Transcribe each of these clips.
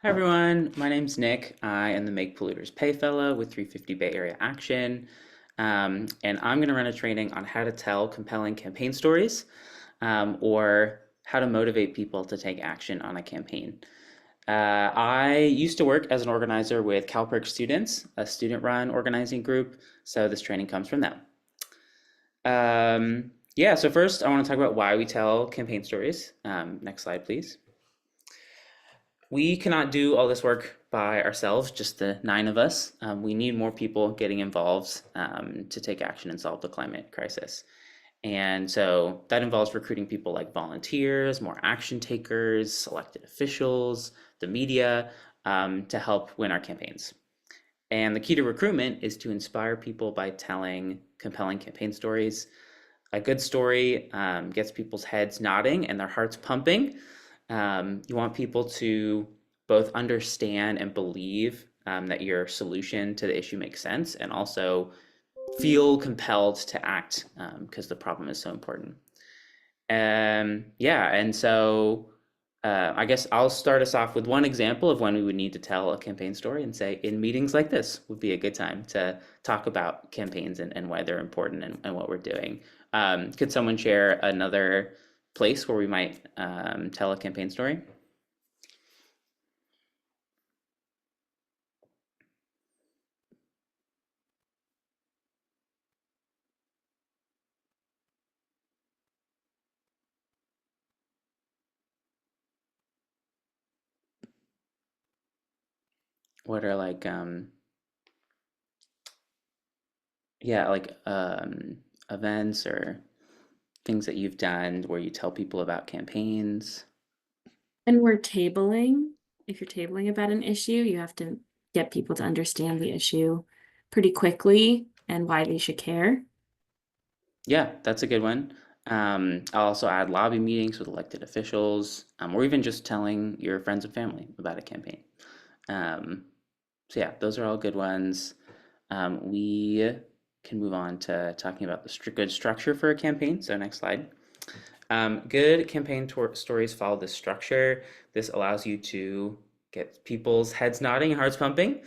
Hi everyone, my name's Nick. I am the Make Polluters Pay Fellow with 350 Bay Area Action. And I'm going to run a training on how to tell compelling campaign stories or how to motivate people to take action on a campaign. I used to work as an organizer with CALPIRG Students, a student-run organizing group, so this training comes from them. Yeah, so first I want to talk about why we tell campaign stories. Next slide, please. We cannot do all this work by ourselves, just the 9 of us. We need more people getting involved to take action and solve the climate crisis. And so that involves recruiting people like volunteers, more action takers, elected officials, the media to help win our campaigns. And the key to recruitment is to inspire people by telling compelling campaign stories. A good story gets people's heads nodding and their hearts pumping. You want people to both understand and believe that your solution to the issue makes sense and also feel compelled to act because the problem is so important. Yeah, and so I guess I'll start us off with one example of when we would need to tell a campaign story and say in meetings like this would be a good time to talk about campaigns and why they're important and what we're doing. Could someone share another place where we might tell a campaign story? What are like yeah, like events or things that you've done where you tell people about campaigns? And we're tabling. If you're tabling about an issue, you have to get people to understand the issue pretty quickly and why they should care. Yeah, that's a good one. I'll also add lobby meetings with elected officials, or even just telling your friends and family about a campaign. Um, so yeah, those are all good ones. We can move on to talking about the good structure for a campaign. So next slide. Good campaign stories follow this structure. This allows you to get people's heads nodding and hearts pumping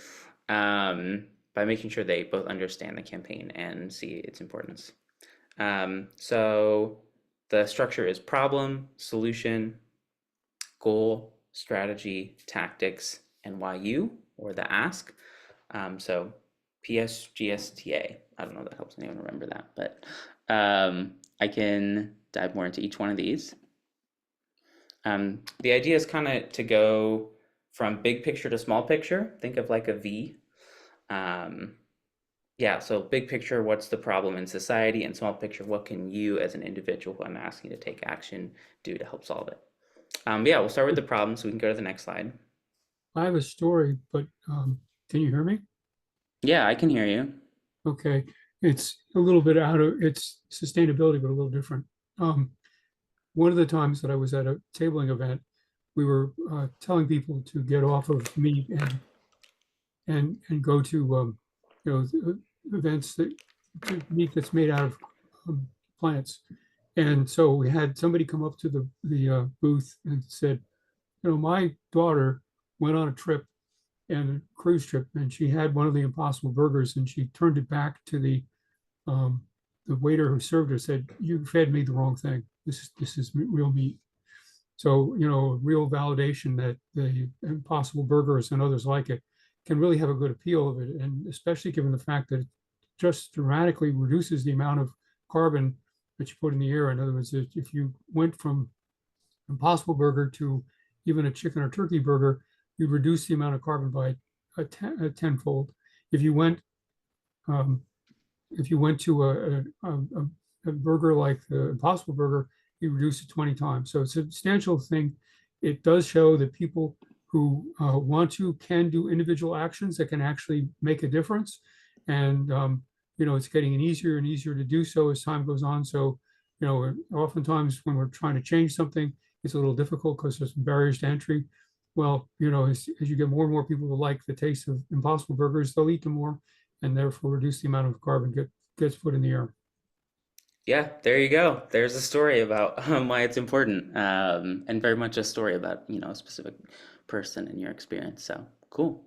by making sure they both understand the campaign and see its importance. So the structure is problem, solution, goal, strategy, tactics, and why you, or the ask. So PSGSTA. I don't know if that helps anyone remember that, but I can dive more into each one of these. The idea is kind of to go from big picture to small picture. Think of like a V. Um, yeah, so big picture, what's the problem in society? And small picture, what can you as an individual who I'm asking to take action do to help solve it? Yeah, we'll start with the problem so we can go to the next slide. I have a story, but can you hear me? Yeah, I can hear you. Okay. It's a little bit out of it's sustainability, but a little different. Um, one of the times that I was at a tabling event, we were telling people to get off of meat and go to events that to meat that's made out of um, plants. And so we had somebody come up to the booth and said, my daughter went on a trip and a cruise trip, and she had one of the Impossible Burgers, and she turned it back to the waiter who served her. Said, "You fed me the wrong thing. This is real meat." So real validation that the Impossible Burgers and others like it can really have a good appeal of it, and especially given the fact that it just dramatically reduces the amount of carbon that you put in the air. In other words, if you went from Impossible Burger to even a chicken or turkey burger, you'd reduce the amount of carbon by a tenfold. If you went um, if you went to a burger like the Impossible Burger, you reduce it 20 times. So it's a substantial thing. It does show that people who want to can do individual actions that can actually make a difference. And it's getting easier and easier to do so as time goes on. So oftentimes when we're trying to change something, it's a little difficult because there's some barriers to entry. Well, as you get more and more people to like the taste of Impossible Burgers, they'll eat them more and therefore reduce the amount of carbon gets put in the air. Yeah, there you go. There's a story about why it's important, and very much a story about a specific person in your experience. So cool.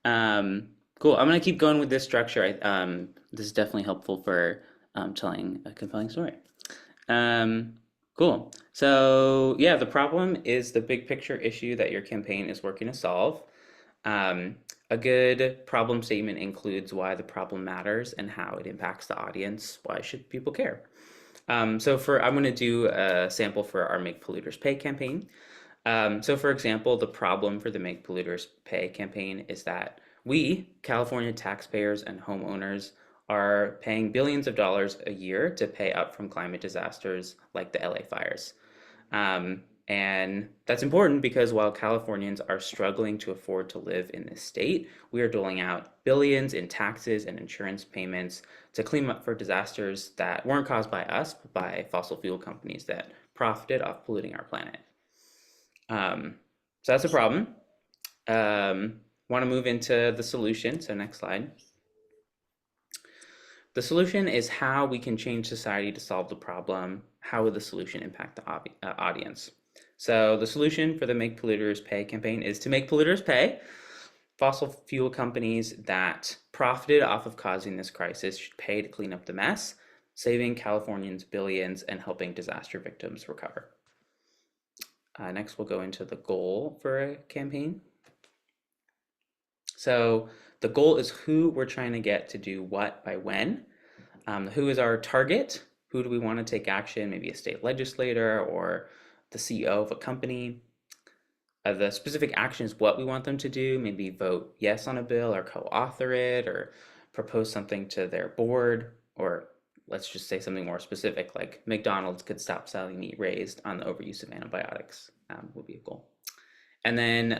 Cool. I'm gonna keep going with this structure. This is definitely helpful for telling a compelling story. Cool. So yeah, the problem is the big picture issue that your campaign is working to solve. A good problem statement includes why the problem matters and how it impacts the audience. Why should people care? I'm going to do a sample for our Make Polluters Pay campaign. So for example, the problem for the Make Polluters Pay campaign is that we, California taxpayers and homeowners, are paying billions of dollars a year to pay up from climate disasters like the LA fires. And that's important because while Californians are struggling to afford to live in this state, we are doling out billions in taxes and insurance payments to clean up for disasters that weren't caused by us, but by fossil fuel companies that profited off polluting our planet. So that's a problem. Want to move into the solution. So next slide. The solution is how we can change society to solve the problem. How would the solution impact the audience? So the solution for the Make Polluters Pay campaign is to make polluters pay. Fossil fuel companies that profited off of causing this crisis should pay to clean up the mess, saving Californians billions and helping disaster victims recover. Next, we'll go into the goal for a campaign. So the goal is who we're trying to get to do what by when. Who is our target? Who do we want to take action? Maybe a state legislator or the CEO of a company. The specific action is what we want them to do. Maybe vote yes on a bill or co-author it or propose something to their board, or let's just say something more specific like McDonald's could stop selling meat raised on the overuse of antibiotics would be a goal. And then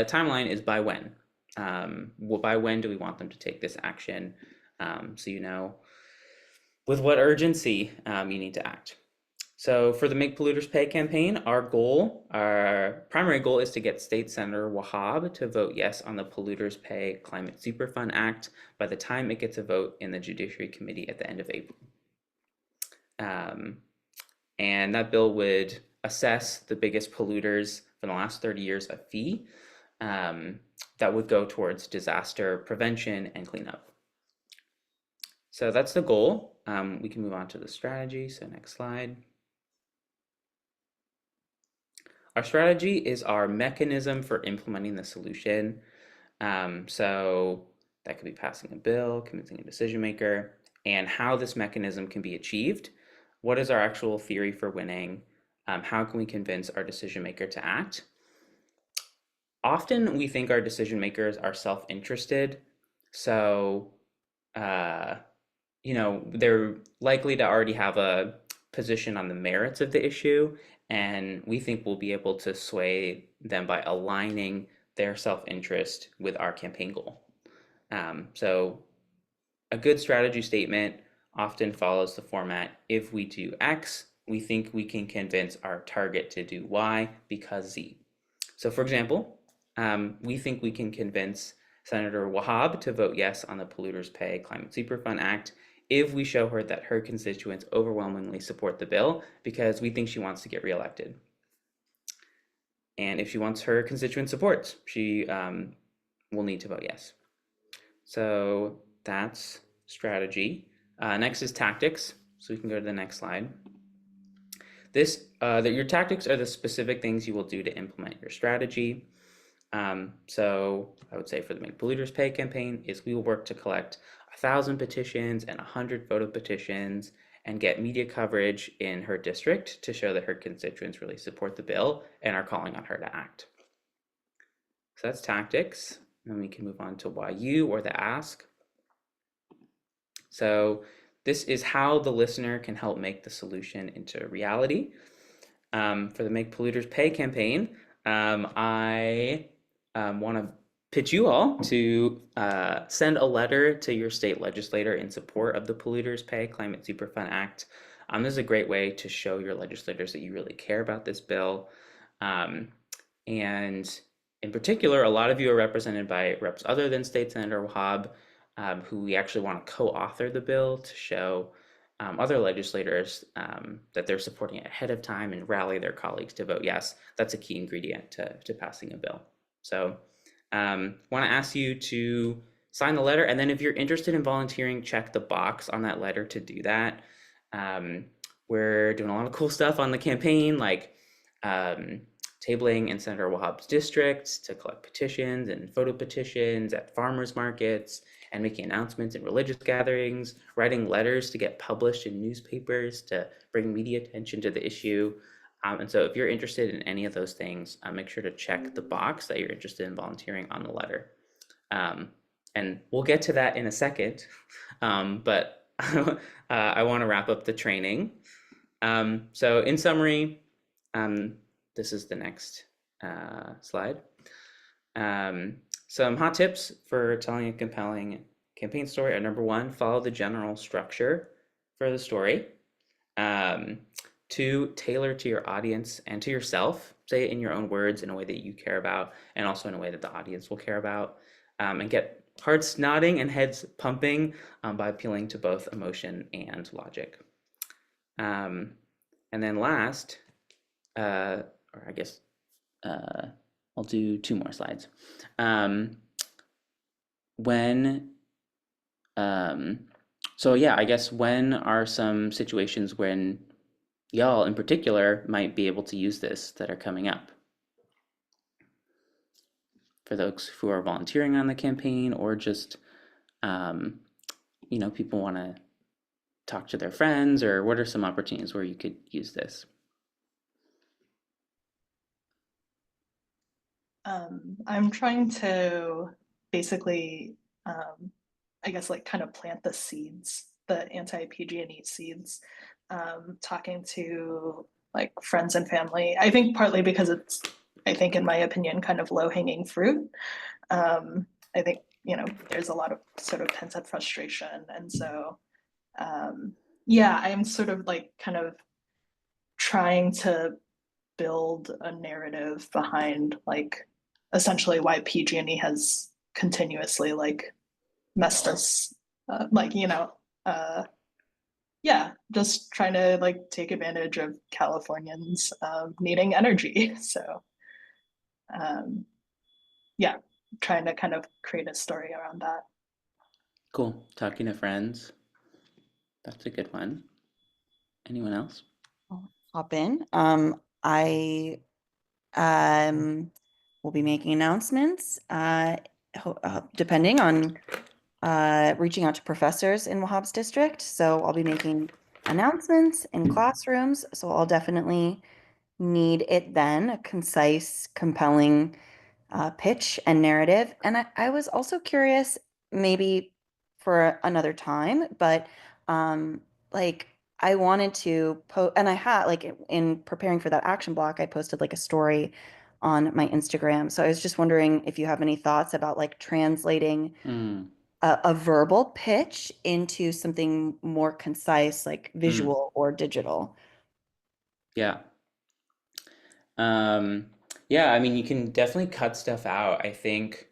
timeline is by when. By when do we want them to take this action? So you know with what urgency you need to act. So for the Make Polluters Pay campaign, our primary goal is to get State Senator Wahab to vote yes on the Polluters Pay Climate Superfund Act by the time it gets a vote in the Judiciary Committee at the end of April. And that bill would assess the biggest polluters for the last 30 years a fee that would go towards disaster prevention and cleanup. So that's the goal. We can move on to the strategy. So next slide. Our strategy is our mechanism for implementing the solution. So that could be passing a bill, convincing a decision maker, and how this mechanism can be achieved. What is our actual theory for winning? How can we convince our decision maker to act? Often we think our decision makers are self-interested. So, you know, they're likely to already have a position on the merits of the issue, and we think we'll be able to sway them by aligning their self-interest with our campaign goal. So a good strategy statement often follows the format, if we do X, we think we can convince our target to do Y because Z. So for example, we think we can convince Senator Wahab to vote yes on the Polluters Pay Climate Superfund Act if we show her that her constituents overwhelmingly support the bill because we think she wants to get reelected. And if she wants her constituent support, she will need to vote yes. So that's strategy. Next is tactics. So we can go to the next slide. Your tactics are the specific things you will do to implement your strategy. So I would say for the Make Polluters Pay campaign is we will work to collect 1,000 petitions and 100 photo petitions and get media coverage in her district to show that her constituents really support the bill and are calling on her to act. So that's tactics. Then we can move on to why you or the ask. So this is how the listener can help make the solution into reality. For the Make Polluters Pay campaign, I want to pitch you all to send a letter to your state legislator in support of the Polluters Pay Climate Superfund Act. This is a great way to show your legislators that you really care about this bill. And in particular, a lot of you are represented by reps other than State Senator Wahab, who we actually want to co-author the bill to show other legislators that they're supporting it ahead of time and rally their colleagues to vote yes. That's a key ingredient to passing a bill. So want to ask you to sign the letter, and then if you're interested in volunteering, check the box on that letter to do that. We're doing a lot of cool stuff on the campaign, like tabling in Senator Wahhab's district to collect petitions and photo petitions at farmers markets, and making announcements in religious gatherings, writing letters to get published in newspapers to bring media attention to the issue. And so if you're interested in any of those things, make sure to check the box that you're interested in volunteering on the letter. And we'll get to that in a second, but I want to wrap up the training. So in summary, this is the next slide. Some hot tips for telling a compelling campaign story are: number one, follow the general structure for the story. Two, tailor to your audience and to yourself. Say it in your own words in a way that you care about, and also in a way that the audience will care about. And get hearts nodding and heads pumping by appealing to both emotion and logic. And then last, or I guess I'll do two more slides. So yeah, I guess when are some situations when y'all in particular might be able to use this that are coming up? For those who are volunteering on the campaign, or just, people want to talk to their friends, or what are some opportunities where you could use this? I'm trying to basically, I guess, like kind of plant the seeds, the anti-PG&E seeds, talking to like friends and family. I think partly because it's, I think in my opinion, kind of low-hanging fruit. I think, there's a lot of sort of pent-up frustration. And so, yeah, I'm sort of like kind of trying to build a narrative behind like essentially why PG&E has continuously like messed us yeah, just trying to like take advantage of Californians needing energy. So yeah, trying to kind of create a story around that. Cool. Talking to friends. That's a good one. Anyone else? I'll hop in. I will be making announcements depending on reaching out to professors in Wahhab's district. So I'll be making announcements in classrooms. So I'll definitely need it then, a concise, compelling pitch and narrative. And I was also curious, maybe for another time, but like I wanted to post, and I had like in preparing for that action block, I posted like a story on my Instagram. So I was just wondering if you have any thoughts about like translating a verbal pitch into something more concise, like visual or digital. Yeah. Yeah, I mean, you can definitely cut stuff out. I think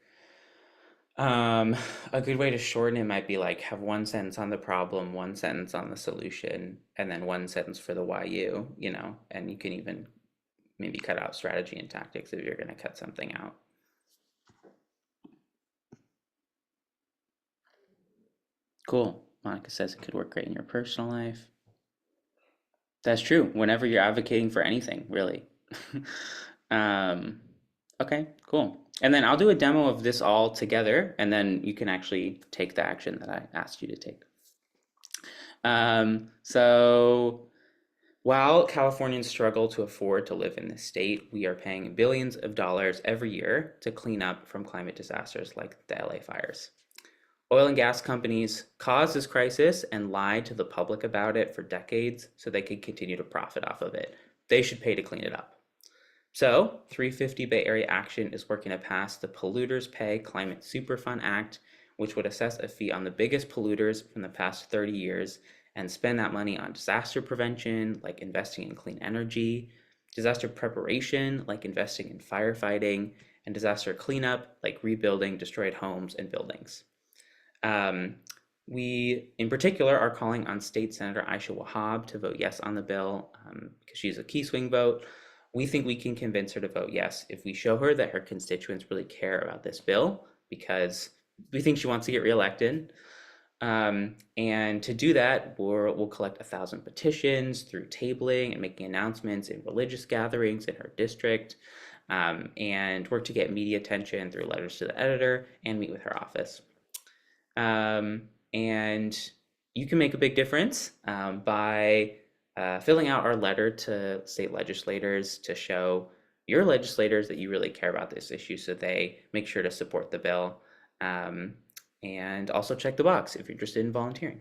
a good way to shorten it might be like have one sentence on the problem, one sentence on the solution, and then one sentence for the why you, and you can even maybe cut out strategy and tactics if you're going to cut something out. Cool. Monica says it could work great in your personal life. That's true. Whenever you're advocating for anything, really. Okay, cool. And then I'll do a demo of this all together, and then you can actually take the action that I asked you to take. So while Californians struggle to afford to live in this state, we are paying billions of dollars every year to clean up from climate disasters like the LA fires. Oil and gas companies caused this crisis and lied to the public about it for decades so they could continue to profit off of it. They should pay to clean it up. So 350 Bay Area Action is working to pass the Polluters Pay Climate Superfund Act, which would assess a fee on the biggest polluters from the past 30 years and spend that money on disaster prevention, like investing in clean energy, disaster preparation, like investing in firefighting, and disaster cleanup, like rebuilding destroyed homes and buildings. We, in particular, are calling on State Senator Aisha Wahhab to vote yes on the bill because she's a key swing vote. We think we can convince her to vote yes if we show her that her constituents really care about this bill because we think she wants to get reelected. And to do that, we'll collect 1,000 petitions through tabling and making announcements in religious gatherings in her district, and work to get media attention through letters to the editor and meet with her office. And you can make a big difference by filling out our letter to state legislators to show your legislators that you really care about this issue so they make sure to support the bill. And also check the box if you're interested in volunteering.